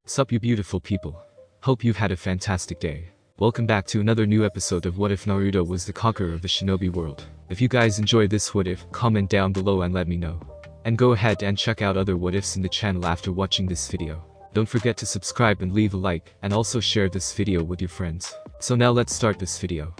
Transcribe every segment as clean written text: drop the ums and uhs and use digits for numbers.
Sup you beautiful people. Hope you've had a fantastic day. Welcome back to another new episode of What If Naruto Was the Conqueror of the Shinobi World. If you guys enjoy this what if, comment down below and let me know. And go ahead and check out other what ifs in the channel after watching this video. Don't forget to subscribe and leave a like, and also share this video with your friends. So now let's start this video.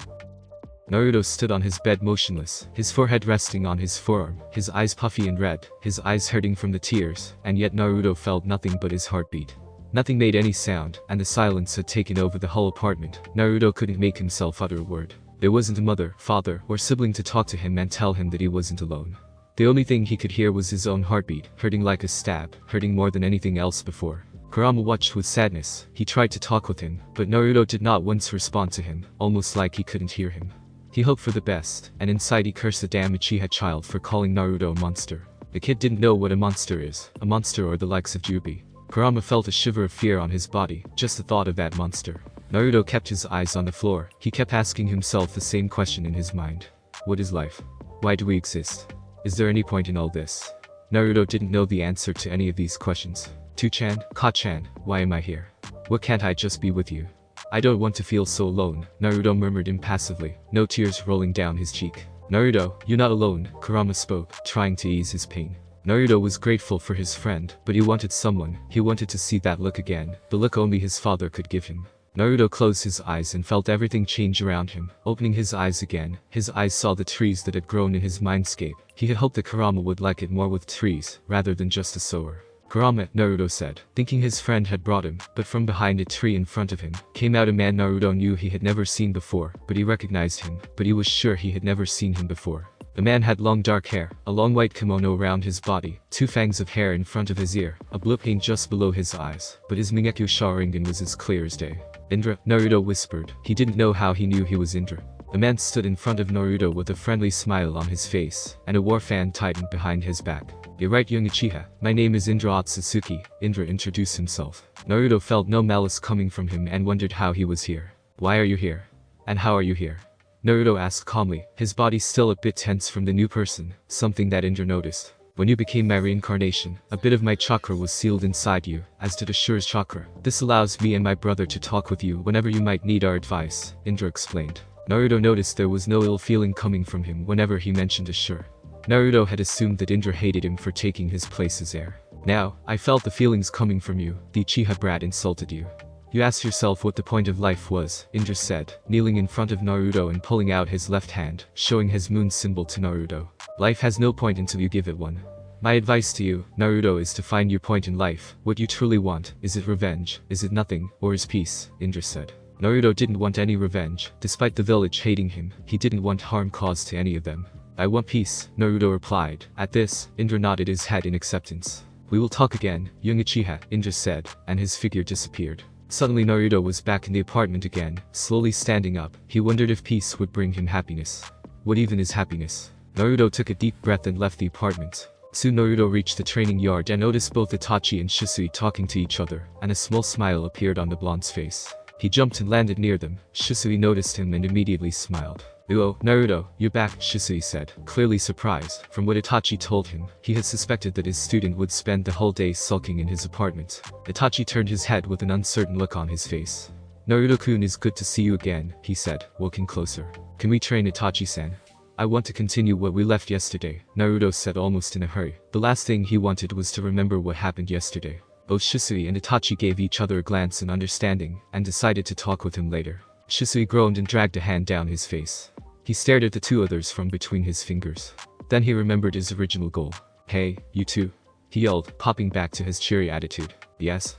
Naruto stood on his bed motionless, his forehead resting on his forearm, his eyes puffy and red, his eyes hurting from the tears, and yet Naruto felt nothing but his heartbeat. Nothing made any sound, and the silence had taken over the whole apartment. Naruto couldn't make himself utter a word. There wasn't a mother, father, or sibling to talk to him and tell him that he wasn't alone. The only thing he could hear was his own heartbeat, hurting like a stab, hurting more than anything else before. Kurama watched with sadness. He tried to talk with him, but Naruto did not once respond to him, almost like he couldn't hear him. He hoped for the best, and inside he cursed the damn Uchiha child for calling Naruto a monster. The kid didn't know what a monster is, a monster or the likes of Jubi. Kurama felt a shiver of fear on his body, just the thought of that monster. Naruto kept his eyes on the floor. He kept asking himself the same question in his mind. What is life? Why do we exist? Is there any point in all this? Naruto didn't know the answer to any of these questions. Tu-chan, Ka-chan, why am I here? What can't I just be with you? I don't want to feel so alone, Naruto murmured impassively, no tears rolling down his cheek. Naruto, you're not alone, Kurama spoke, trying to ease his pain. Naruto was grateful for his friend, but he wanted someone. He wanted to see that look again, the look only his father could give him. Naruto closed his eyes and felt everything change around him. Opening his eyes again, his eyes saw the trees that had grown in his mindscape. He had hoped that Kurama would like it more with trees, rather than just a sower. Kurama, Naruto said, thinking his friend had brought him, but from behind a tree in front of him, came out a man Naruto knew he had never seen before, but he recognized him, but he was sure he had never seen him before. The man had long dark hair, a long white kimono around his body, two fangs of hair in front of his ear, a blue paint just below his eyes, but his Mingekyo Sharingan was as clear as day. Indra, Naruto whispered. He didn't know how he knew he was Indra. The man stood in front of Naruto with a friendly smile on his face, and a war fan tightened behind his back. You're right, young Uchiha. My name is Indra Otsutsuki. Indra introduced himself. Naruto felt no malice coming from him and wondered how he was here. Why are you here? And how are you here? Naruto asked calmly, his body still a bit tense from the new person, something that Indra noticed. When you became my reincarnation, a bit of my chakra was sealed inside you, as did Ashura's chakra. This allows me and my brother to talk with you whenever you might need our advice, Indra explained. Naruto noticed there was no ill feeling coming from him whenever he mentioned Ashura. Naruto had assumed that Indra hated him for taking his place as heir. Now, I felt the feelings coming from you. The Uchiha brat insulted you. You asked yourself what the point of life was, Indra said, kneeling in front of Naruto and pulling out his left hand, showing his moon symbol to Naruto. Life has no point until you give it one. My advice to you, Naruto, is to find your point in life, what you truly want. Is it revenge, is it nothing, or is peace, Indra said. Naruto didn't want any revenge. Despite the village hating him, he didn't want harm caused to any of them. I want peace, Naruto replied. At this, Indra nodded his head in acceptance. We will talk again, young Uchiha, Indra said, and his figure disappeared. Suddenly Naruto was back in the apartment again, slowly standing up. He wondered if peace would bring him happiness. What even is happiness? Naruto took a deep breath and left the apartment. Soon Naruto reached the training yard and noticed both Itachi and Shisui talking to each other, and a small smile appeared on the blonde's face. He jumped and landed near them. Shisui noticed him and immediately smiled. "Oh, Naruto, you're back," Shisui said, clearly surprised. From what Itachi told him, he had suspected that his student would spend the whole day sulking in his apartment. Itachi turned his head with an uncertain look on his face. "Naruto-kun, is good to see you again," he said, walking closer. "Can we train Itachi-san?" "I want to continue what we left yesterday," Naruto said almost in a hurry. The last thing he wanted was to remember what happened yesterday. Both Shisui and Itachi gave each other a glance in understanding, and decided to talk with him later. Shisui groaned and dragged a hand down his face. He stared at the two others from between his fingers. Then he remembered his original goal. "Hey, you two," he yelled, popping back to his cheery attitude. Yes,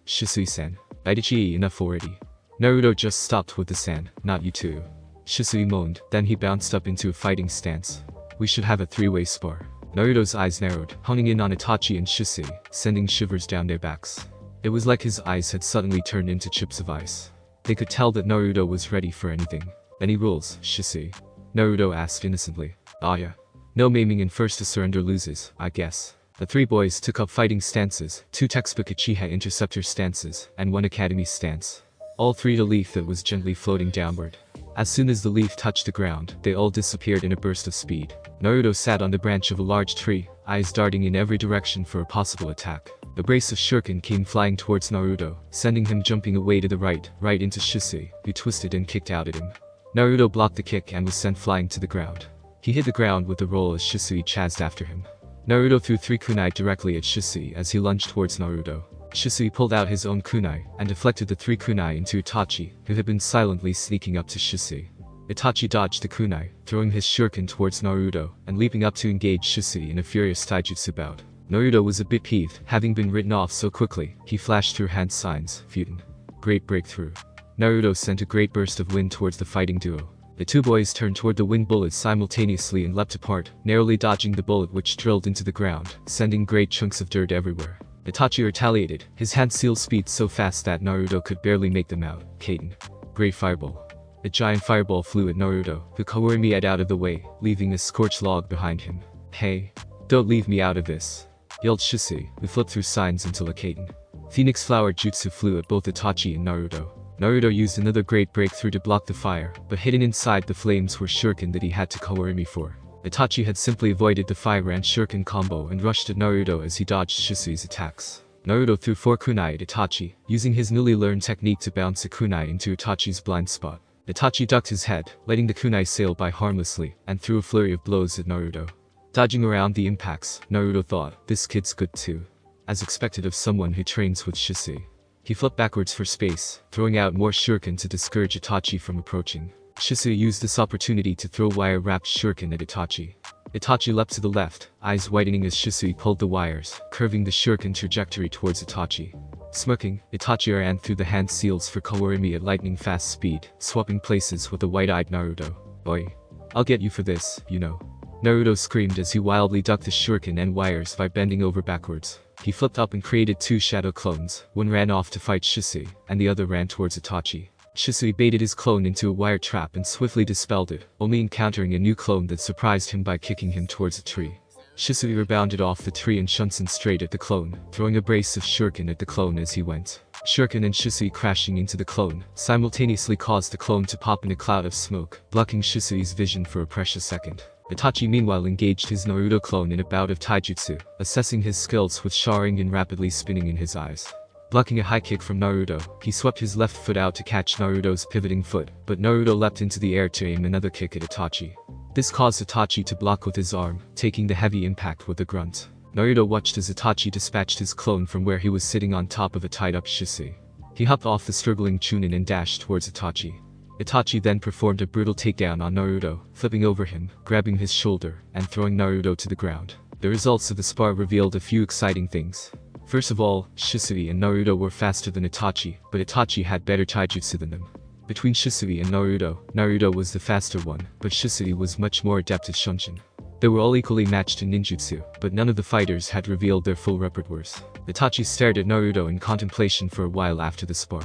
Shisui-san. Itachi, enough already." Naruto just stopped with the "san," not "you two." Shisui moaned, then he bounced up into a fighting stance. "We should have a three-way spar." Naruto's eyes narrowed, honing in on Itachi and Shisui, sending shivers down their backs. It was like his eyes had suddenly turned into chips of ice. They could tell that Naruto was ready for anything. "Any rules, Shisui?" Naruto asked innocently. "Ah yeah. No maiming and first to surrender loses, I guess." The three boys took up fighting stances, 2 textbook Uchiha interceptor stances, and 1 academy stance. All three to a leaf that was gently floating downward. As soon as the leaf touched the ground, they all disappeared in a burst of speed. Naruto sat on the branch of a large tree, eyes darting in every direction for a possible attack. A brace of shuriken came flying towards Naruto, sending him jumping away to the right into Shisui, who twisted and kicked out at him. Naruto blocked the kick and was sent flying to the ground. He hit the ground with a roll as Shisui chased after him. Naruto threw 3 kunai directly at Shisui as he lunged towards Naruto. Shisui pulled out his own kunai and deflected the 3 kunai into Itachi, who had been silently sneaking up to Shisui. Itachi dodged the kunai, throwing his shuriken towards Naruto and leaping up to engage Shisui in a furious taijutsu bout. Naruto was a bit peeved, having been written off so quickly. He flashed through hand signs, Futen. Great breakthrough. Naruto sent a great burst of wind towards the fighting duo. The 2 boys turned toward the wind bullets simultaneously and leapt apart, narrowly dodging the bullet which drilled into the ground, sending great chunks of dirt everywhere. Itachi retaliated, his hand sealed speed so fast that Naruto could barely make them out. Kaiten. Great fireball. A giant fireball flew at Naruto, who Kawurimi out of the way, leaving a scorched log behind him. Hey. Don't leave me out of this, yelled Shisui, who flipped through signs until a Kaiten. Phoenix Flower Jutsu flew at both Itachi and Naruto. Naruto used another great breakthrough to block the fire, but hidden inside the flames were shuriken that he had to Kawurimi for. Itachi had simply avoided the fire and shuriken combo and rushed at Naruto as he dodged Shisui's attacks. Naruto threw 4 kunai at Itachi, using his newly learned technique to bounce a kunai into Itachi's blind spot. Itachi ducked his head, letting the kunai sail by harmlessly, and threw a flurry of blows at Naruto. Dodging around the impacts, Naruto thought, this kid's good too. As expected of someone who trains with Shisui. He flipped backwards for space, throwing out more shuriken to discourage Itachi from approaching. Shisui used this opportunity to throw wire-wrapped shuriken at Itachi. Itachi leapt to the left, eyes widening as Shisui pulled the wires, curving the shuriken trajectory towards Itachi. Smirking, Itachi ran through the hand seals for Kawurimi at lightning-fast speed, swapping places with the wide-eyed Naruto. Oi. I'll get you for this, you know. Naruto screamed as he wildly ducked the shuriken and wires by bending over backwards. He flipped up and created 2 shadow clones. One ran off to fight Shisui, and the other ran towards Itachi. Shisui baited his clone into a wire trap and swiftly dispelled it, only encountering a new clone that surprised him by kicking him towards a tree. Shisui rebounded off the tree and shunsen straight at the clone, throwing a brace of shuriken at the clone as he went. Shuriken and Shisui crashing into the clone, simultaneously caused the clone to pop in a cloud of smoke, blocking Shisui's vision for a precious second. Itachi meanwhile engaged his Naruto clone in a bout of taijutsu, assessing his skills with Sharingan rapidly spinning in his eyes. Blocking a high kick from Naruto, he swept his left foot out to catch Naruto's pivoting foot, but Naruto leapt into the air to aim another kick at Itachi. This caused Itachi to block with his arm, taking the heavy impact with a grunt. Naruto watched as Itachi dispatched his clone from where he was sitting on top of a tied-up Shisui. He hopped off the struggling Chunin and dashed towards Itachi. Itachi then performed a brutal takedown on Naruto, flipping over him, grabbing his shoulder, and throwing Naruto to the ground. The results of the spar revealed a few exciting things. First of all, Shisui and Naruto were faster than Itachi, but Itachi had better taijutsu than them. Between Shisui and Naruto, Naruto was the faster one, but Shisui was much more adept at Shunshin. They were all equally matched in ninjutsu, but none of the fighters had revealed their full repertoires. Itachi stared at Naruto in contemplation for a while after the spar.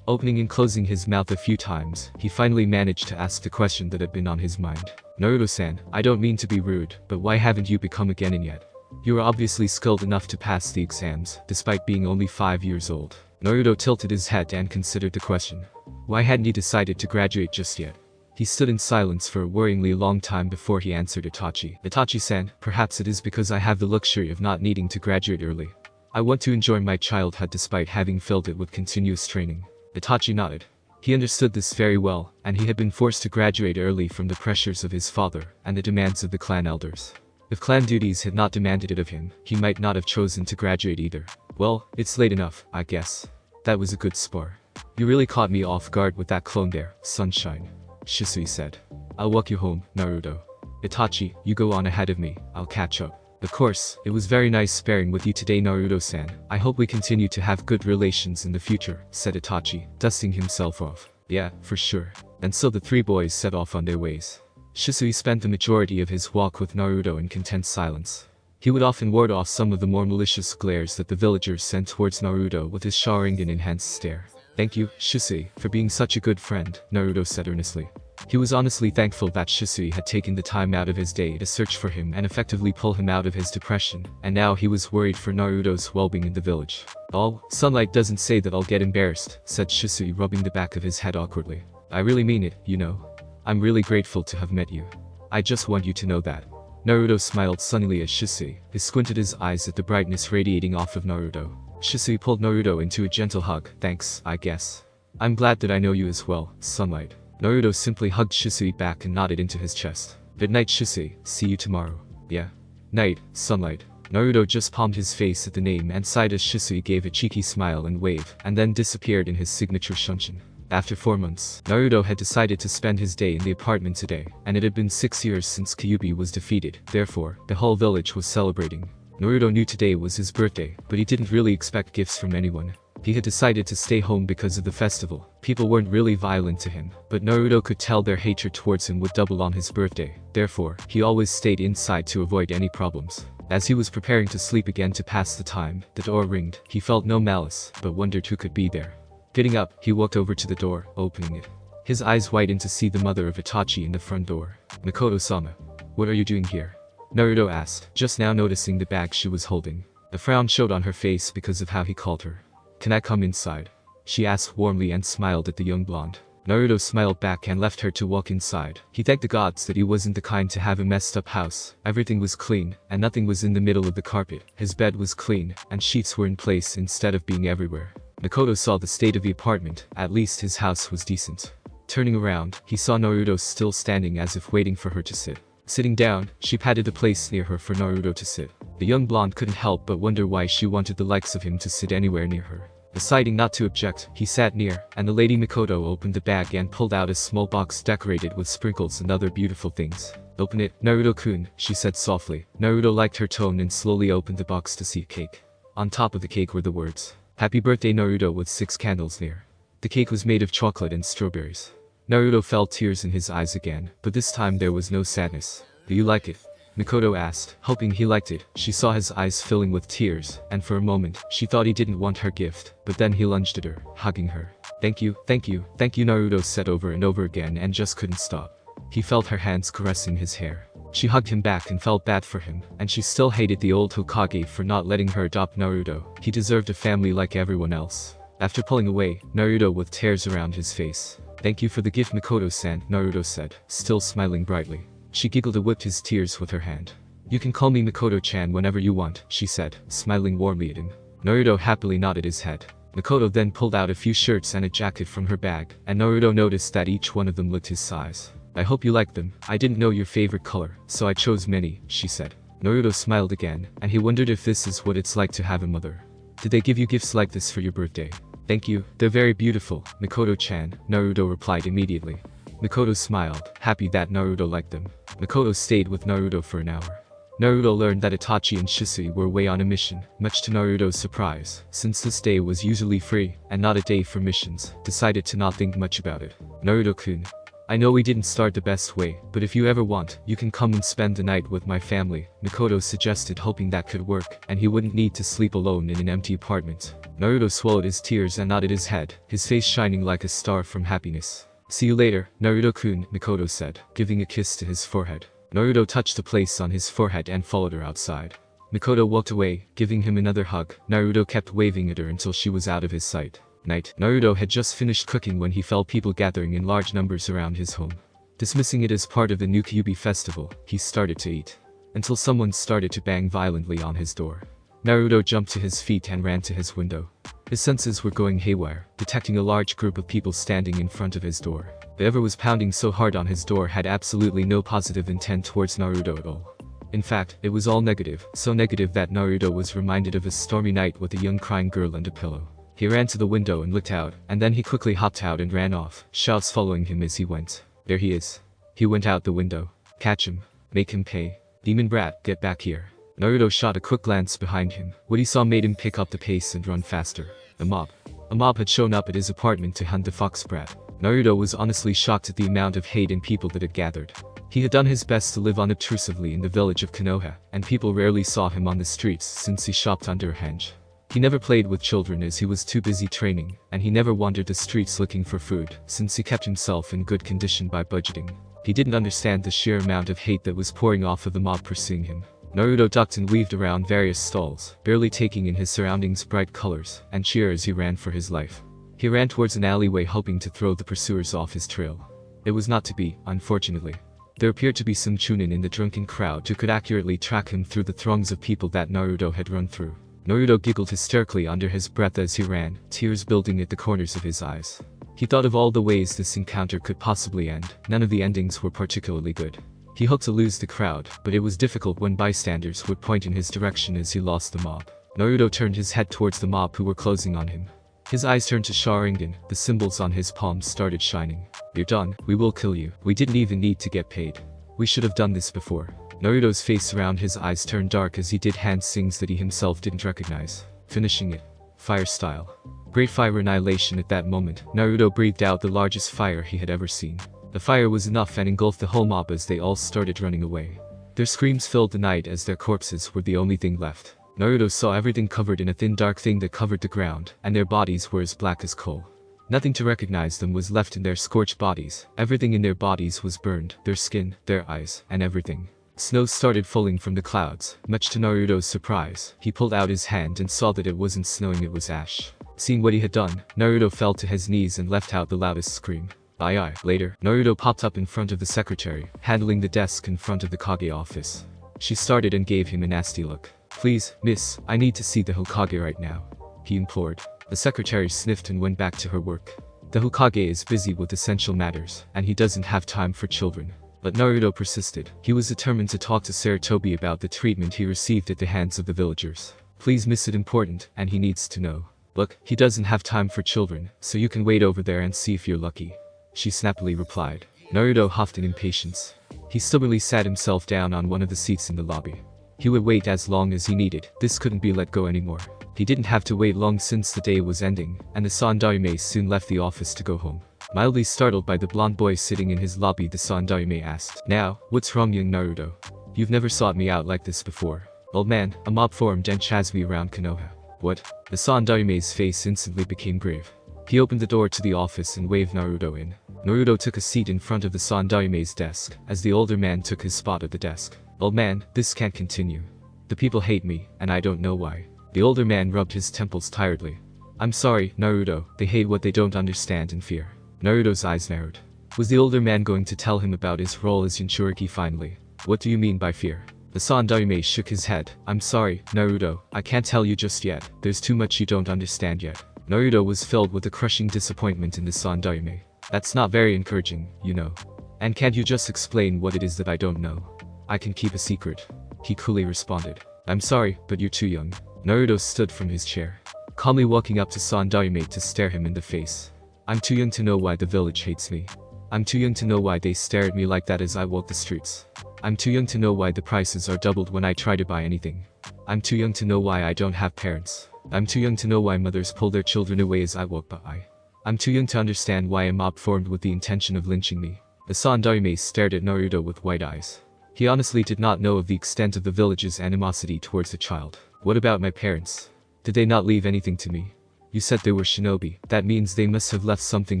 Opening and closing his mouth a few times, he finally managed to ask the question that had been on his mind. Naruto-san, I don't mean to be rude, but why haven't you become a genin yet? You are obviously skilled enough to pass the exams, despite being only 5 years old. Naruto tilted his head and considered the question. Why hadn't he decided to graduate just yet? He stood in silence for a worryingly long time before he answered Itachi. Itachi-san, perhaps it is because I have the luxury of not needing to graduate early. I want to enjoy my childhood despite having filled it with continuous training. Itachi nodded. He understood this very well, and he had been forced to graduate early from the pressures of his father and the demands of the clan elders. If clan duties had not demanded it of him, he might not have chosen to graduate either. Well, it's late enough, I guess. That was a good spar. You really caught me off guard with that clone there, Sunshine. Shisui said. I'll walk you home, Naruto. Itachi, you go on ahead of me, I'll catch up. Of course, it was very nice sparring with you today, Naruto-san. I hope we continue to have good relations in the future, said Itachi, dusting himself off. Yeah, for sure. And so the 3 boys set off on their ways. Shisui spent the majority of his walk with Naruto in content silence. He would often ward off some of the more malicious glares that the villagers sent towards Naruto with his Sharingan-enhanced stare. Thank you, Shisui, for being such a good friend, Naruto said earnestly. He was honestly thankful that Shisui had taken the time out of his day to search for him and effectively pull him out of his depression, and now he was worried for Naruto's well-being in the village. Oh, Sunlight doesn't say that I'll get embarrassed, said Shisui, rubbing the back of his head awkwardly. I really mean it, you know. I'm really grateful to have met you. I just want you to know that. Naruto smiled sunnily at Shisui. He squinted his eyes at the brightness radiating off of Naruto. Shisui pulled Naruto into a gentle hug. Thanks, I guess. I'm glad that I know you as well, Sunlight. Naruto simply hugged Shisui back and nodded into his chest. Good night, Shisui. See you tomorrow. Yeah. Night, Sunlight. Naruto just palmed his face at the name and sighed as Shisui gave a cheeky smile and wave, and then disappeared in his signature shunshin. After 4 months, Naruto had decided to spend his day in the apartment today, and it had been 6 years since Kyuubi was defeated. Therefore, the whole village was celebrating. Naruto knew today was his birthday, but he didn't really expect gifts from anyone. He had decided to stay home because of the festival. People weren't really violent to him, but Naruto could tell their hatred towards him would double on his birthday. Therefore, he always stayed inside to avoid any problems. As he was preparing to sleep again to pass the time, the door ringed. He felt no malice, but wondered who could be there. Getting up, he walked over to the door, opening it. His eyes widened to see the mother of Itachi in the front door. Mikoto-sama. What are you doing here? Naruto asked, just now noticing the bag she was holding. A frown showed on her face because of how he called her. Can I come inside? She asked warmly and smiled at the young blonde. Naruto smiled back and left her to walk inside. He thanked the gods that he wasn't the kind to have a messed up house. Everything was clean, and nothing was in the middle of the carpet. His bed was clean, and sheets were in place instead of being everywhere. Mikoto saw the state of the apartment. At least his house was decent. Turning around, he saw Naruto still standing as if waiting for her to sit. Sitting down, she patted the place near her for Naruto to sit. The young blonde couldn't help but wonder why she wanted the likes of him to sit anywhere near her. Deciding not to object, he sat near, and the Lady Mikoto opened the bag and pulled out a small box decorated with sprinkles and other beautiful things. Open it, Naruto-kun, she said softly. Naruto liked her tone and slowly opened the box to see a cake. On top of the cake were the words, "Happy birthday Naruto," with 6 candles near. The cake was made of chocolate and strawberries. Naruto felt tears in his eyes again, but this time there was no sadness. Do you like it? Mikoto asked, hoping he liked it. She saw his eyes filling with tears, and for a moment, she thought he didn't want her gift, but then he lunged at her, hugging her. Thank you, thank you, thank you, Naruto said over and over again and just couldn't stop. He felt her hands caressing his hair. She hugged him back and felt bad for him, and she still hated the old Hokage for not letting her adopt Naruto. He deserved a family like everyone else. After pulling away, Naruto with tears around his face. Thank you for the gift, Mikoto-san, Naruto said, still smiling brightly. She giggled and whipped his tears with her hand. You can call me Mikoto-chan whenever you want, she said, smiling warmly at him. Naruto happily nodded his head. Mikoto then pulled out a few shirts and a jacket from her bag, and Naruto noticed that each one of them looked his size. I hope you like them. I didn't know your favorite color, so I chose many, she said. Naruto smiled again, and he wondered if this is what it's like to have a mother. Did they give you gifts like this for your birthday? Thank you, they're very beautiful, Mikoto-chan, Naruto replied immediately. Mikoto smiled, happy that Naruto liked them. Mikoto stayed with Naruto for an hour. Naruto learned that Itachi and Shisui were away on a mission, much to Naruto's surprise, since this day was usually free, and not a day for missions, decided to not think much about it. Naruto-kun. I know we didn't start the best way, but if you ever want, you can come and spend the night with my family, Mikoto suggested, hoping that could work, and he wouldn't need to sleep alone in an empty apartment. Naruto swallowed his tears and nodded his head, his face shining like a star from happiness. See you later, Naruto-kun, Mikoto said, giving a kiss to his forehead. Naruto touched the place on his forehead and followed her outside. Mikoto walked away, giving him another hug. Naruto kept waving at her until she was out of his sight. Night. Naruto had just finished cooking when he felt people gathering in large numbers around his home. Dismissing it as part of the new Kyuubi festival, he started to eat. Until someone started to bang violently on his door. Naruto jumped to his feet and ran to his window. His senses were going haywire, detecting a large group of people standing in front of his door. Whoever was pounding so hard on his door had absolutely no positive intent towards Naruto at all. In fact, it was all negative, so negative that Naruto was reminded of a stormy night with a young crying girl and a pillow. He ran to the window and looked out, and then he quickly hopped out and ran off, shouts following him as he went. There he is. He went out the window. Catch him. Make him pay. Demon brat, get back here. Naruto shot a quick glance behind him. What he saw made him pick up the pace and run faster. A mob. A mob had shown up at his apartment to hunt the fox brat. Naruto was honestly shocked at the amount of hate and people that had gathered. He had done his best to live unobtrusively in the village of Konoha, and people rarely saw him on the streets since he shopped under a henge. He never played with children as he was too busy training, and he never wandered the streets looking for food, since he kept himself in good condition by budgeting. He didn't understand the sheer amount of hate that was pouring off of the mob pursuing him. Naruto ducked and weaved around various stalls, barely taking in his surroundings' bright colors and cheer as he ran for his life. He ran towards an alleyway hoping to throw the pursuers off his trail. It was not to be, unfortunately. There appeared to be some Chunin in the drunken crowd who could accurately track him through the throngs of people that Naruto had run through. Naruto giggled hysterically under his breath as he ran, tears building at the corners of his eyes. He thought of all the ways this encounter could possibly end. None of the endings were particularly good. He hoped to lose the crowd, but it was difficult when bystanders would point in his direction as he lost the mob. Naruto turned his head towards the mob who were closing on him. His eyes turned to Sharingan, the symbols on his palms started shining. "You're done, we will kill you. We didn't even need to get paid. We should have done this before." Naruto's face around his eyes turned dark as he did hand signs that he himself didn't recognize. Finishing it. Fire style. Great fire annihilation. At that moment, Naruto breathed out the largest fire he had ever seen. The fire was enough and engulfed the whole mob as they all started running away. Their screams filled the night as their corpses were the only thing left. Naruto saw everything covered in a thin dark thing that covered the ground, and their bodies were as black as coal. Nothing to recognize them was left in their scorched bodies. Everything in their bodies was burned, their skin, their eyes, and everything. Snow started falling from the clouds. Much to Naruto's surprise, he pulled out his hand and saw that it wasn't snowing, it was ash. Seeing what he had done, Naruto fell to his knees and let out the loudest scream. Later, Naruto popped up in front of the secretary, handling the desk in front of the Kage office. She started and gave him a nasty look. "Please, miss, I need to see the Hokage right now," he implored. The secretary sniffed and went back to her work. The Hokage is busy with essential matters, and he doesn't have time for children. But Naruto persisted. He was determined to talk to Sarutobi about the treatment he received at the hands of the villagers. "Please, miss, it's important, and he needs to know." "Look, he doesn't have time for children, so you can wait over there and see if you're lucky," she snappily replied. Naruto huffed in impatience. He stubbornly sat himself down on one of the seats in the lobby. He would wait as long as he needed. This couldn't be let go anymore. He didn't have to wait long since the day was ending, and the Sandaime soon left the office to go home. Mildly startled by the blonde boy sitting in his lobby, the Sandaime asked, "Now, what's wrong, young Naruto? You've never sought me out like this before." "Old man, a mob formed and chased me around Konoha." "What?" The Sandaime's face instantly became grave. He opened the door to the office and waved Naruto in. Naruto took a seat in front of the Sandaime's desk, as the older man took his spot at the desk. "Old man, this can't continue. The people hate me, and I don't know why." The older man rubbed his temples tiredly. "I'm sorry, Naruto, they hate what they don't understand and fear." Naruto's eyes narrowed. Was the older man going to tell him about his role as Jinchuriki finally? "What do you mean by fear?" The Sandaime shook his head. "I'm sorry, Naruto, I can't tell you just yet. There's too much you don't understand yet." Naruto was filled with a crushing disappointment in the Sandaime. "That's not very encouraging, you know. And can't you just explain what it is that I don't know?" "I can keep a secret," he coolly responded. "I'm sorry, but you're too young." Naruto stood from his chair, calmly walking up to Sandaime to stare him in the face. "I'm too young to know why the village hates me. I'm too young to know why they stare at me like that as I walk the streets. I'm too young to know why the prices are doubled when I try to buy anything. I'm too young to know why I don't have parents. I'm too young to know why mothers pull their children away as I walk by. I'm too young to understand why a mob formed with the intention of lynching me." The Sandaime stared at Naruto with wide eyes. He honestly did not know of the extent of the village's animosity towards the child. "What about my parents? Did they not leave anything to me? You said they were shinobi. That means they must have left something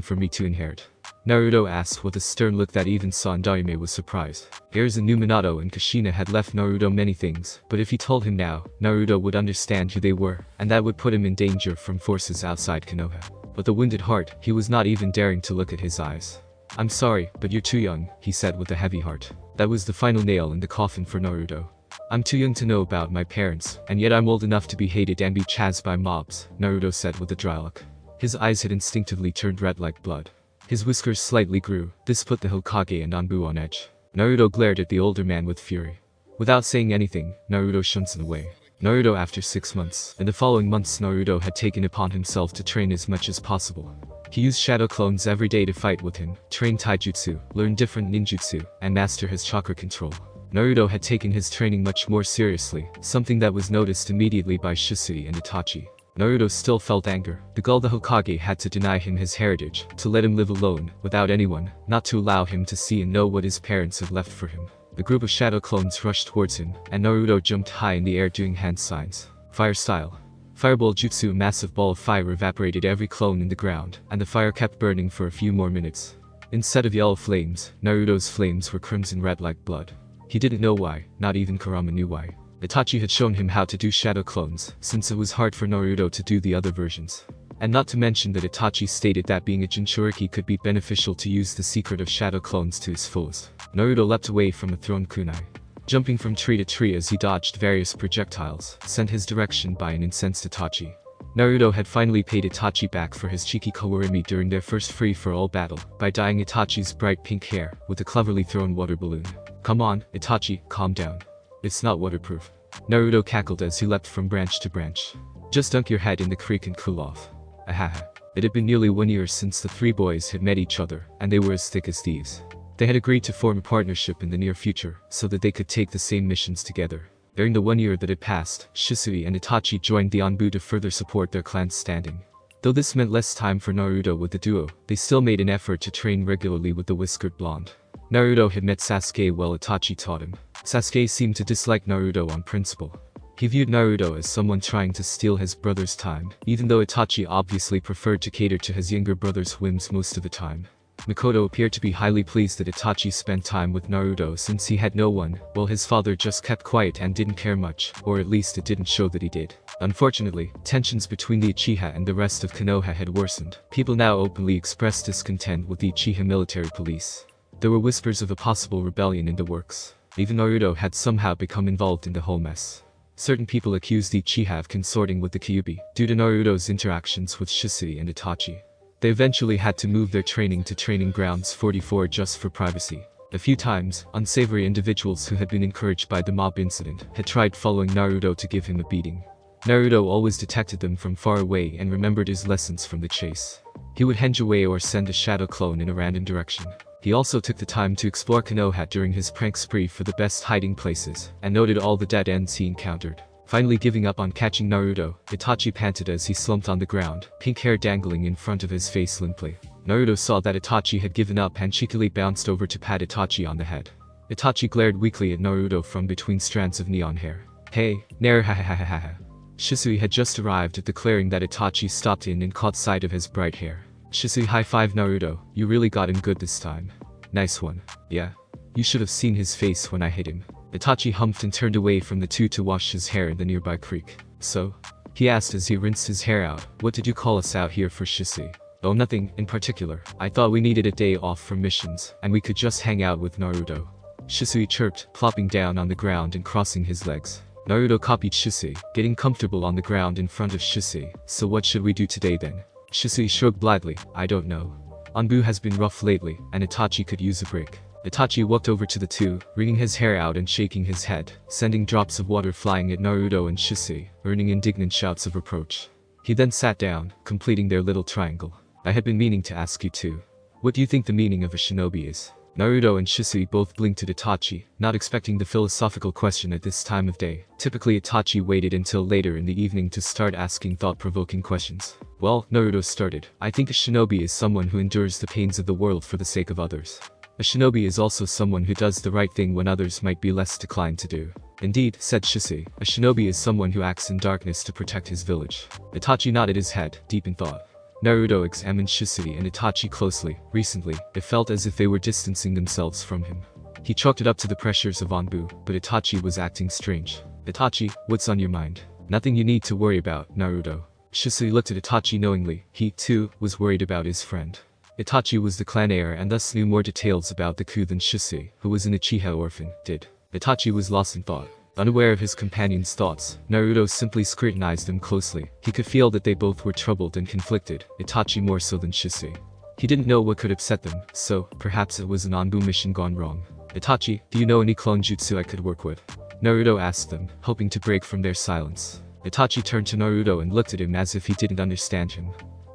for me to inherit." Naruto asked with a stern look that even Sandaime was surprised. Erza knew Minato and Kushina had left Naruto many things, but if he told him now, Naruto would understand who they were, and that would put him in danger from forces outside Konoha. With a wounded heart, he was not even daring to look at his eyes. "I'm sorry, but you're too young," he said with a heavy heart. That was the final nail in the coffin for Naruto. "I'm too young to know about my parents, and yet I'm old enough to be hated and be chased by mobs," Naruto said with a dry look. His eyes had instinctively turned red like blood. His whiskers slightly grew. This put the Hokage and Anbu on edge. Naruto glared at the older man with fury. Without saying anything, Naruto shunts away. Naruto after 6 months. In the following months, Naruto had taken upon himself to train as much as possible. He used shadow clones every day to fight with him, train taijutsu, learn different ninjutsu, and master his chakra control. Naruto had taken his training much more seriously, something that was noticed immediately by Shisui and Itachi. Naruto still felt anger. The Hokage had to deny him his heritage, to let him live alone, without anyone, not to allow him to see and know what his parents had left for him. The group of shadow clones rushed towards him, and Naruto jumped high in the air doing hand signs. Fire style. Fireball jutsu. A massive ball of fire evaporated every clone in the ground, and the fire kept burning for a few more minutes. Instead of yellow flames, Naruto's flames were crimson red like blood. He didn't know why, not even Kurama knew why. Itachi had shown him how to do shadow clones, since it was hard for Naruto to do the other versions. And not to mention that Itachi stated that being a Jinchuriki could be beneficial to use the secret of shadow clones to his fullest. Naruto leapt away from a thrown kunai. Jumping from tree to tree as he dodged various projectiles, sent his direction by an incensed Itachi. Naruto had finally paid Itachi back for his cheeky Kawurimi during their first free-for-all battle by dyeing Itachi's bright pink hair with a cleverly thrown water balloon. Come on, Itachi, calm down. It's not waterproof. Naruto cackled as he leapt from branch to branch. Just dunk your head in the creek and cool off. Ahaha. It had been nearly 1 year since the three boys had met each other, and they were as thick as thieves. They had agreed to form a partnership in the near future, so that they could take the same missions together. During the 1 year that had passed, Shisui and Itachi joined the Anbu to further support their clan's standing. Though this meant less time for Naruto with the duo, they still made an effort to train regularly with the whiskered blonde. Naruto had met Sasuke while Itachi taught him. Sasuke seemed to dislike Naruto on principle. He viewed Naruto as someone trying to steal his brother's time, even though Itachi obviously preferred to cater to his younger brother's whims most of the time. Mikoto appeared to be highly pleased that Itachi spent time with Naruto since he had no one, while his father just kept quiet and didn't care much, or at least it didn't show that he did. Unfortunately, tensions between the Uchiha and the rest of Konoha had worsened. People now openly expressed discontent with the Uchiha military police. There were whispers of a possible rebellion in the works. Even Naruto had somehow become involved in the whole mess. Certain people accused the Uchiha of consorting with the Kyuubi, due to Naruto's interactions with Shisui and Itachi. They eventually had to move their training to Training Grounds 44 just for privacy. A few times, unsavory individuals who had been encouraged by the mob incident had tried following Naruto to give him a beating. Naruto always detected them from far away and remembered his lessons from the chase. He would henge away or send a shadow clone in a random direction. He also took the time to explore Konoha during his prank spree for the best hiding places, and noted all the dead ends he encountered. Finally giving up on catching Naruto, Itachi panted as he slumped on the ground, pink hair dangling in front of his face limply. Naruto saw that Itachi had given up and cheekily bounced over to pat Itachi on the head. Itachi glared weakly at Naruto from between strands of neon hair. Hey, Nair ha ha ha ha ha. Shisui had just arrived at the clearing that Itachi stopped in and caught sight of his bright hair. Shisui high-fived Naruto, you really got him good this time. Nice one. Yeah. You should have seen his face when I hit him. Itachi humphed and turned away from the two to wash his hair in the nearby creek. So? He asked as he rinsed his hair out. What did you call us out here for, Shisui? Oh, nothing in particular. I thought we needed a day off from missions, and we could just hang out with Naruto. Shisui chirped, plopping down on the ground and crossing his legs. Naruto copied Shisui, getting comfortable on the ground in front of Shisui. So what should we do today then? Shisui shrugged blithely. I don't know. Anbu has been rough lately, and Itachi could use a break. Itachi walked over to the two, wringing his hair out and shaking his head, sending drops of water flying at Naruto and Shisui, earning indignant shouts of reproach. He then sat down, completing their little triangle. I had been meaning to ask you too. What do you think the meaning of a shinobi is? Naruto and Shisui both blinked at Itachi, not expecting the philosophical question at this time of day. Typically Itachi waited until later in the evening to start asking thought-provoking questions. Well, Naruto started. I think a shinobi is someone who endures the pains of the world for the sake of others. A shinobi is also someone who does the right thing when others might be less inclined to do. Indeed, said Shisui, a shinobi is someone who acts in darkness to protect his village. Itachi nodded his head, deep in thought. Naruto examined Shisui and Itachi closely. Recently, it felt as if they were distancing themselves from him. He chalked it up to the pressures of Anbu, but Itachi was acting strange. Itachi, what's on your mind? Nothing you need to worry about, Naruto. Shisui looked at Itachi knowingly. He, too, was worried about his friend. Itachi was the clan heir and thus knew more details about the coup than Shisui, who was an Uchiha orphan, did. Itachi was lost in thought. Unaware of his companion's thoughts, Naruto simply scrutinized them closely. He could feel that they both were troubled and conflicted, Itachi more so than Shisui. He didn't know what could upset them, so perhaps it was an Anbu mission gone wrong. Itachi, do you know any clone jutsu I could work with? Naruto asked them, hoping to break from their silence. Itachi turned to Naruto and looked at him as if he didn't understand him.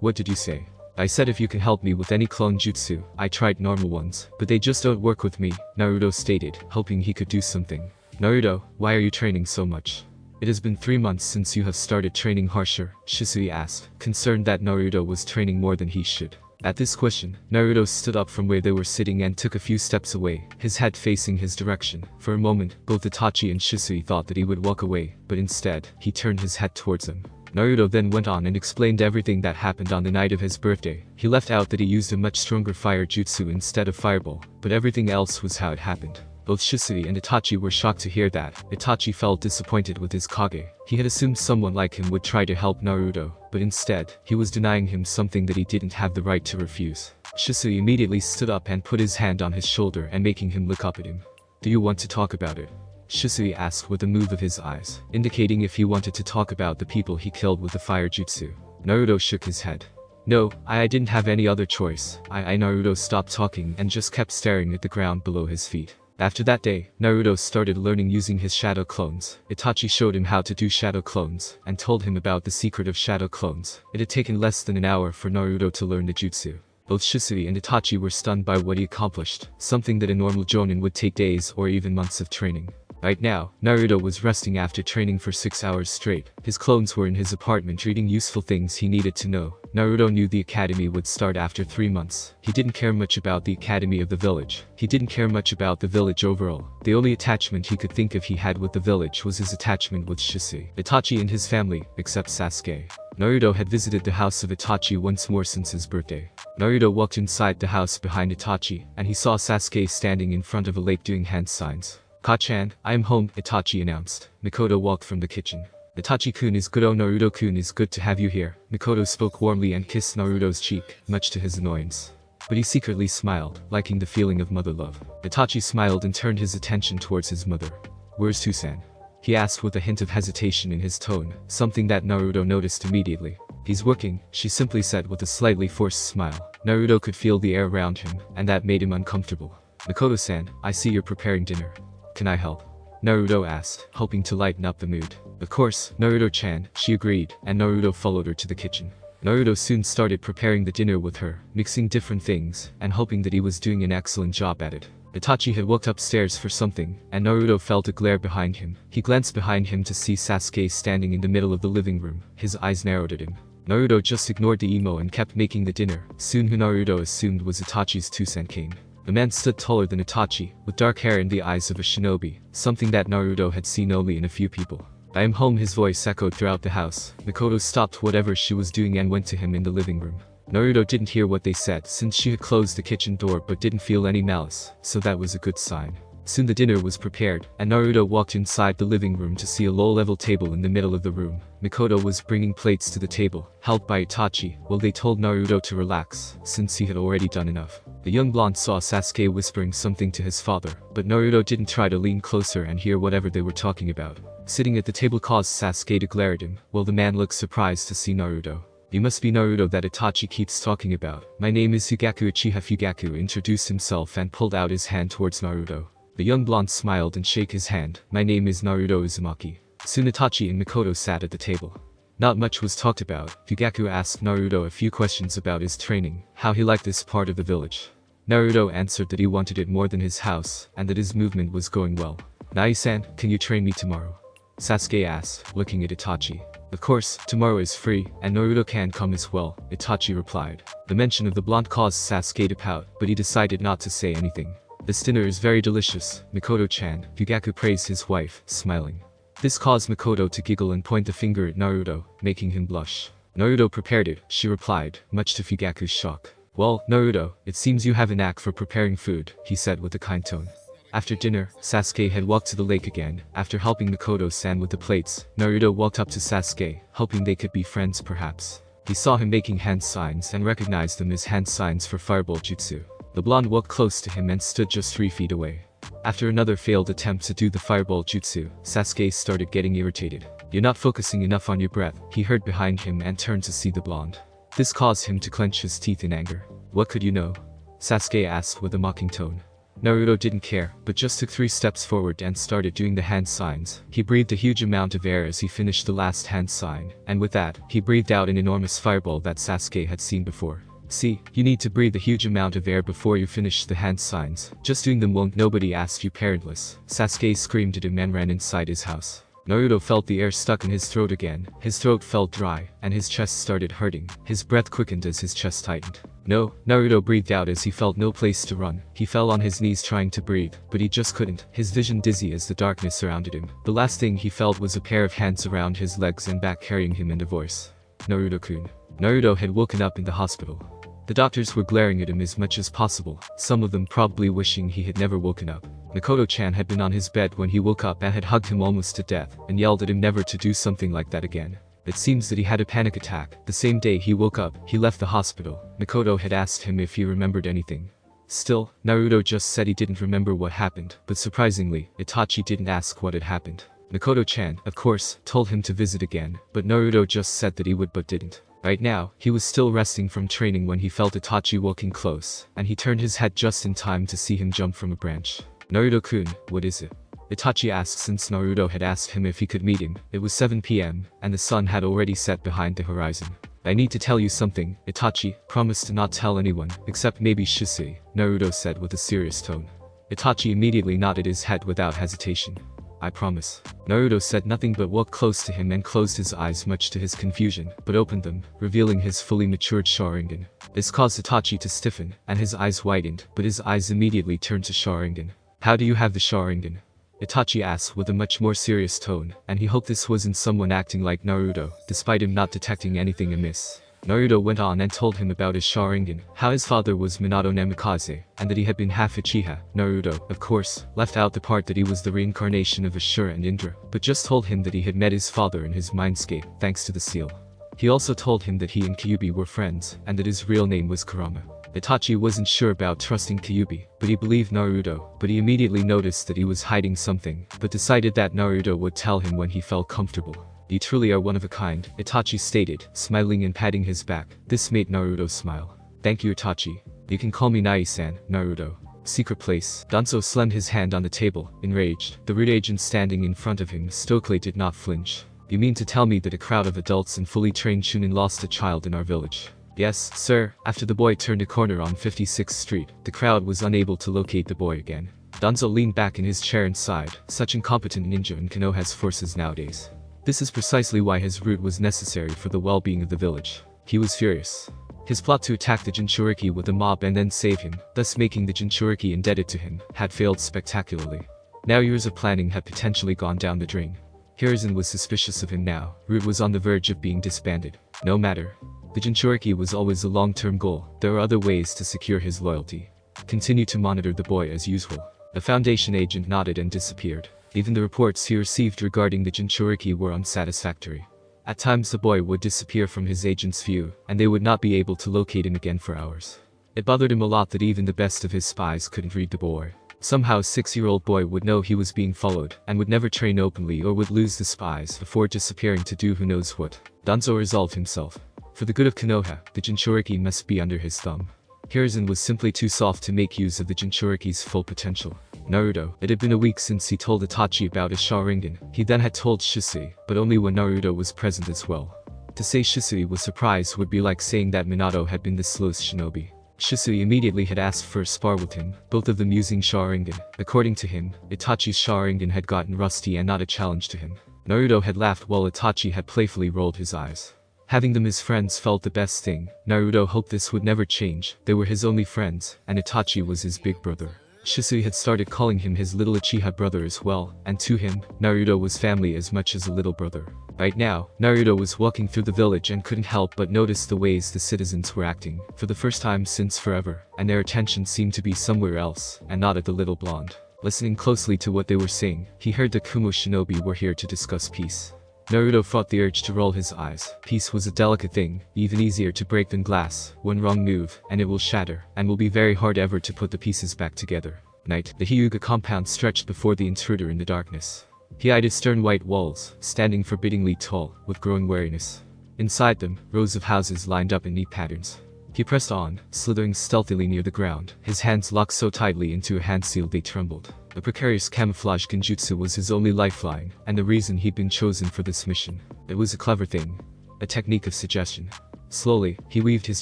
What did you say? I said if you can help me with any clone jutsu. I tried normal ones, but they just don't work with me, Naruto stated, hoping he could do something. Naruto, why are you training so much? It has been 3 months since you have started training harsher, Shisui asked, concerned that Naruto was training more than he should. At this question, Naruto stood up from where they were sitting and took a few steps away, his head facing his direction. For a moment, both Itachi and Shisui thought that he would walk away, but instead, he turned his head towards them. Naruto then went on and explained everything that happened on the night of his birthday. He left out that he used a much stronger fire jutsu instead of fireball, but everything else was how it happened. Both Shisui and Itachi were shocked to hear that. Itachi felt disappointed with his Kage. He had assumed someone like him would try to help Naruto, but instead, he was denying him something that he didn't have the right to refuse. Shisui immediately stood up and put his hand on his shoulder and making him look up at him. Do you want to talk about it? Shisui asked with a move of his eyes, indicating if he wanted to talk about the people he killed with the fire jutsu. Naruto shook his head. No, I didn't have any other choice. Naruto stopped talking and just kept staring at the ground below his feet. After that day, Naruto started learning using his shadow clones. Itachi showed him how to do shadow clones, and told him about the secret of shadow clones. It had taken less than an hour for Naruto to learn the jutsu. Both Shisui and Itachi were stunned by what he accomplished, something that a normal jonin would take days or even months of training. Right now, Naruto was resting after training for 6 hours straight. His clones were in his apartment reading useful things he needed to know. Naruto knew the academy would start after 3 months. He didn't care much about the academy of the village. He didn't care much about the village overall. The only attachment he could think of he had with the village was his attachment with Shisui, Itachi and his family, except Sasuke. Naruto had visited the house of Itachi once more since his birthday. Naruto walked inside the house behind Itachi, and he saw Sasuke standing in front of a lake doing hand signs. Ka-chan, I am home, Itachi announced. Mikoto walked from the kitchen. Itachi-kun is good. Oh, Naruto-kun is good to have you here. Mikoto spoke warmly and kissed Naruto's cheek, much to his annoyance. But he secretly smiled, liking the feeling of mother love. Itachi smiled and turned his attention towards his mother. Where's Tusan? He asked with a hint of hesitation in his tone, something that Naruto noticed immediately. He's working, she simply said with a slightly forced smile. Naruto could feel the air around him, and that made him uncomfortable. Mikoto-san, I see you're preparing dinner. Can I help? Naruto asked, hoping to lighten up the mood. Of course, Naruto-chan, she agreed, and Naruto followed her to the kitchen. Naruto soon started preparing the dinner with her, mixing different things, and hoping that he was doing an excellent job at it. Itachi had walked upstairs for something, and Naruto felt a glare behind him. He glanced behind him to see Sasuke standing in the middle of the living room. His eyes narrowed at him. Naruto just ignored the emo and kept making the dinner. Soon who Naruto assumed was Itachi's Tusan came. The man stood taller than Itachi, with dark hair and the eyes of a shinobi, something that Naruto had seen only in a few people. I am home, his voice echoed throughout the house. Mikoto stopped whatever she was doing and went to him in the living room. Naruto didn't hear what they said since she had closed the kitchen door but didn't feel any malice, so that was a good sign. Soon the dinner was prepared, and Naruto walked inside the living room to see a low-level table in the middle of the room. Mikoto was bringing plates to the table, helped by Itachi, while they told Naruto to relax, since he had already done enough. The young blonde saw Sasuke whispering something to his father, but Naruto didn't try to lean closer and hear whatever they were talking about. Sitting at the table caused Sasuke to glare at him, while the man looked surprised to see Naruto. You must be Naruto that Itachi keeps talking about. My name is Fugaku. Uchiha Fugaku introduced himself and pulled out his hand towards Naruto. The young blonde smiled and shook his hand. My name is Naruto Uzumaki. Soon Itachi and Mikoto sat at the table. Not much was talked about. Fugaku asked Naruto a few questions about his training, how he liked this part of the village. Naruto answered that he wanted it more than his house, and that his movement was going well. Nai-san, can you train me tomorrow? Sasuke asked, looking at Itachi. Of course, tomorrow is free, and Naruto can come as well, Itachi replied. The mention of the blonde caused Sasuke to pout, but he decided not to say anything. This dinner is very delicious, Mikoto-chan, Fugaku praised his wife, smiling. This caused Mikoto to giggle and point the finger at Naruto, making him blush. Naruto prepared it, she replied, much to Fugaku's shock. Well, Naruto, it seems you have a knack for preparing food, he said with a kind tone. After dinner, Sasuke had walked to the lake again. After helping Mikoto-san with the plates, Naruto walked up to Sasuke, hoping they could be friends perhaps. He saw him making hand signs and recognized them as hand signs for fireball jutsu. The blonde walked close to him and stood just 3 feet away. After another failed attempt to do the fireball jutsu, Sasuke started getting irritated. You're not focusing enough on your breath, he heard behind him and turned to see the blonde. This caused him to clench his teeth in anger. What could you know? Sasuke asked with a mocking tone. Naruto didn't care, but just took 3 steps forward and started doing the hand signs. He breathed a huge amount of air as he finished the last hand sign, and with that, he breathed out an enormous fireball that Sasuke had seen before. See, you need to breathe a huge amount of air before you finish the hand signs. Just doing them won't. Nobody asked you, parentless. Sasuke screamed at him and ran inside his house. Naruto felt the air stuck in his throat again. His throat felt dry, and his chest started hurting. His breath quickened as his chest tightened. No, Naruto breathed out as he felt no place to run. He fell on his knees trying to breathe, but he just couldn't. His vision dizzy as the darkness surrounded him. The last thing he felt was a pair of hands around his legs and back carrying him, and a voice. Naruto-kun. Naruto had woken up in the hospital. The doctors were glaring at him as much as possible, some of them probably wishing he had never woken up. Makoto-chan had been on his bed when he woke up and had hugged him almost to death, and yelled at him never to do something like that again. It seems that he had a panic attack. The same day he woke up, he left the hospital. Makoto had asked him if he remembered anything. Still, Naruto just said he didn't remember what happened, but surprisingly, Itachi didn't ask what had happened. Makoto-chan, of course, told him to visit again, but Naruto just said that he would but didn't. Right now, he was still resting from training when he felt Itachi walking close, and he turned his head just in time to see him jump from a branch. Naruto-kun, what is it? Itachi asked since Naruto had asked him if he could meet him. It was 7 p.m., and the sun had already set behind the horizon. I need to tell you something, Itachi. Promise to not tell anyone, except maybe Shisui, Naruto said with a serious tone. Itachi immediately nodded his head without hesitation. I promise. Naruto said nothing but walked close to him and closed his eyes much to his confusion, but opened them, revealing his fully matured Sharingan. This caused Itachi to stiffen, and his eyes widened, but his eyes immediately turned to Sharingan. How do you have the Sharingan? Itachi asked with a much more serious tone, and he hoped this wasn't someone acting like Naruto, despite him not detecting anything amiss. Naruto went on and told him about his Sharingan, how his father was Minato Namikaze, and that he had been half Uchiha. Naruto, of course, left out the part that he was the reincarnation of Ashura and Indra, but just told him that he had met his father in his mindscape, thanks to the seal. He also told him that he and Kyuubi were friends, and that his real name was Kurama. Itachi wasn't sure about trusting Kyuubi, but he believed Naruto, but he immediately noticed that he was hiding something, but decided that Naruto would tell him when he felt comfortable. You truly are one of a kind, Itachi stated, smiling and patting his back. This made Naruto smile. Thank you, Itachi. You can call me Nai-san, Naruto. Secret place. Danzo slammed his hand on the table, enraged. The rude agent standing in front of him stoically did not flinch. You mean to tell me that a crowd of adults and fully trained Chunin lost a child in our village? Yes, sir. After the boy turned a corner on 56th Street, the crowd was unable to locate the boy again. Danzo leaned back in his chair and sighed. Such incompetent ninja in Konoha's forces nowadays. This is precisely why his route was necessary for the well-being of the village. He was furious. His plot to attack the Jinchuriki with the mob and then save him, thus making the Jinchuriki indebted to him, had failed spectacularly. Now years of planning had potentially gone down the drain. Hiruzen was suspicious of him now. Root was on the verge of being disbanded. No matter. The Jinchuriki was always a long-term goal. There are other ways to secure his loyalty. Continue to monitor the boy as usual. The Foundation agent nodded and disappeared. Even the reports he received regarding the Jinchuriki were unsatisfactory. At times the boy would disappear from his agent's view, and they would not be able to locate him again for hours. It bothered him a lot that even the best of his spies couldn't read the boy. Somehow a 6-year-old boy would know he was being followed, and would never train openly or would lose the spies before disappearing to do who knows what. Danzo resolved himself. For the good of Konoha, the Jinchuriki must be under his thumb. Hiruzen was simply too soft to make use of the Jinchuriki's full potential. Naruto. It had been a week since he told Itachi about his Sharingan. He then had told Shisui, but only when Naruto was present as well. To say Shisui was surprised would be like saying that Minato had been the slowest shinobi. Shisui immediately had asked for a spar with him, both of them using Sharingan. According to him, Itachi's Sharingan had gotten rusty and not a challenge to him. Naruto had laughed while Itachi had playfully rolled his eyes. Having them as friends felt the best thing. Naruto hoped this would never change. They were his only friends, and Itachi was his big brother. Shisui had started calling him his little Uchiha brother as well, and to him, Naruto was family as much as a little brother. Right now, Naruto was walking through the village and couldn't help but notice the ways the citizens were acting, for the first time since forever, and their attention seemed to be somewhere else, and not at the little blonde. Listening closely to what they were saying, he heard that Kumo Shinobi were here to discuss peace. Naruto fought the urge to roll his eyes. Peace was a delicate thing, even easier to break than glass. One wrong move, and it will shatter, and will be very hard ever to put the pieces back together. Night. The Hyuga compound stretched before the intruder in the darkness. He eyed its stern white walls, standing forbiddingly tall, with growing wariness. Inside them, rows of houses lined up in neat patterns. He pressed on, slithering stealthily near the ground, his hands locked so tightly into a hand seal they trembled. The precarious camouflage genjutsu was his only lifeline, and the reason he'd been chosen for this mission. It was a clever thing. A technique of suggestion. Slowly, he weaved his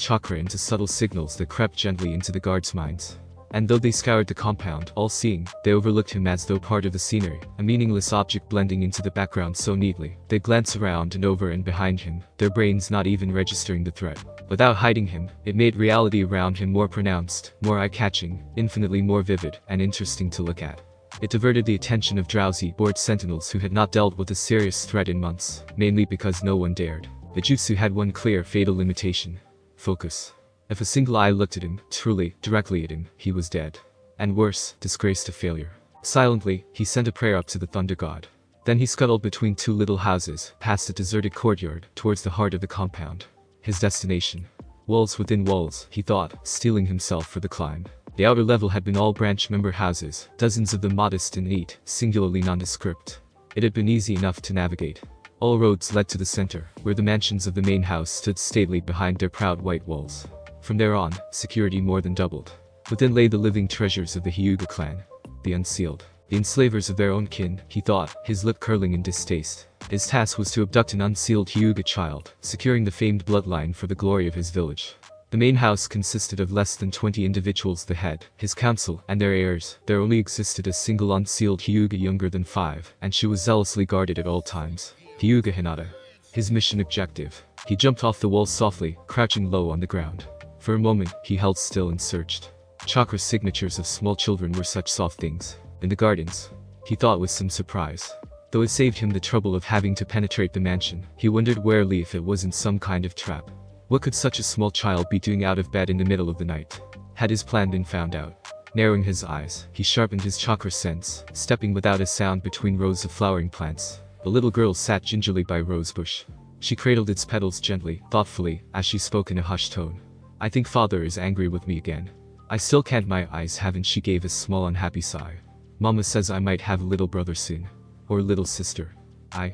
chakra into subtle signals that crept gently into the guards' minds. And though they scoured the compound, all-seeing, they overlooked him as though part of the scenery, a meaningless object blending into the background so neatly. They glanced around and over and behind him, their brains not even registering the threat. Without hiding him, it made reality around him more pronounced, more eye-catching, infinitely more vivid, and interesting to look at. It diverted the attention of drowsy, bored sentinels who had not dealt with a serious threat in months, mainly because no one dared. The jutsu had one clear, fatal limitation. Focus. If a single eye looked at him, truly, directly at him, he was dead. And worse, disgraced to failure. Silently, he sent a prayer up to the thunder god. Then he scuttled between two little houses, past a deserted courtyard, towards the heart of the compound. His destination. Walls within walls, he thought, steeling himself for the climb. The outer level had been all branch member houses, dozens of them modest and neat, singularly nondescript. It had been easy enough to navigate. All roads led to the center, where the mansions of the main house stood stately behind their proud white walls. From there on, security more than doubled. Within lay the living treasures of the Hyuga clan. The unsealed. The enslavers of their own kin, he thought, his lip curling in distaste. His task was to abduct an unsealed Hyuga child, securing the famed bloodline for the glory of his village. The main house consisted of less than 20 individuals. The head, his council, and their heirs. There only existed a single unsealed Hyuga younger than 5, and she was zealously guarded at all times. Hyuga Hinata. His mission objective. He jumped off the wall softly, crouching low on the ground. For a moment, he held still and searched. Chakra signatures of small children were such soft things. In the gardens. He thought with some surprise. Though it saved him the trouble of having to penetrate the mansion, he wondered warily if it wasn't some kind of trap. What could such a small child be doing out of bed in the middle of the night? Had his plan been found out? Narrowing his eyes, he sharpened his chakra sense, stepping without a sound between rows of flowering plants. A little girl sat gingerly by a rosebush. She cradled its petals gently, thoughtfully, as she spoke in a hushed tone. I think father is angry with me again. I still can't my eyes haven't. She gave a small unhappy sigh. Mama says I might have a little brother soon. Or little sister.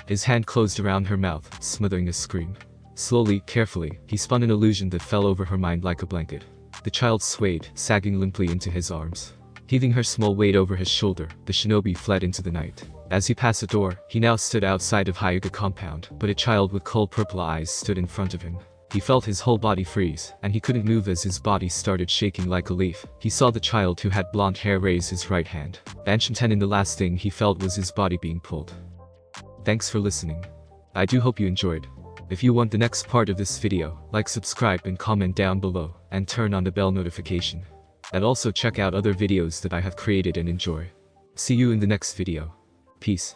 His hand closed around her mouth, smothering a scream. Slowly, carefully, he spun an illusion that fell over her mind like a blanket. The child swayed, sagging limply into his arms. Heaving her small weight over his shoulder, the shinobi fled into the night. As he passed the door, he now stood outside of Hyuga compound, but a child with cold purple eyes stood in front of him. He felt his whole body freeze, and he couldn't move as his body started shaking like a leaf. He saw the child who had blonde hair raise his right hand. Banshinten, and the last thing he felt was his body being pulled. Thanks for listening. I do hope you enjoyed. If you want the next part of this video, like, subscribe and comment down below, and turn on the bell notification. And also check out other videos that I have created and enjoy. See you in the next video. Peace.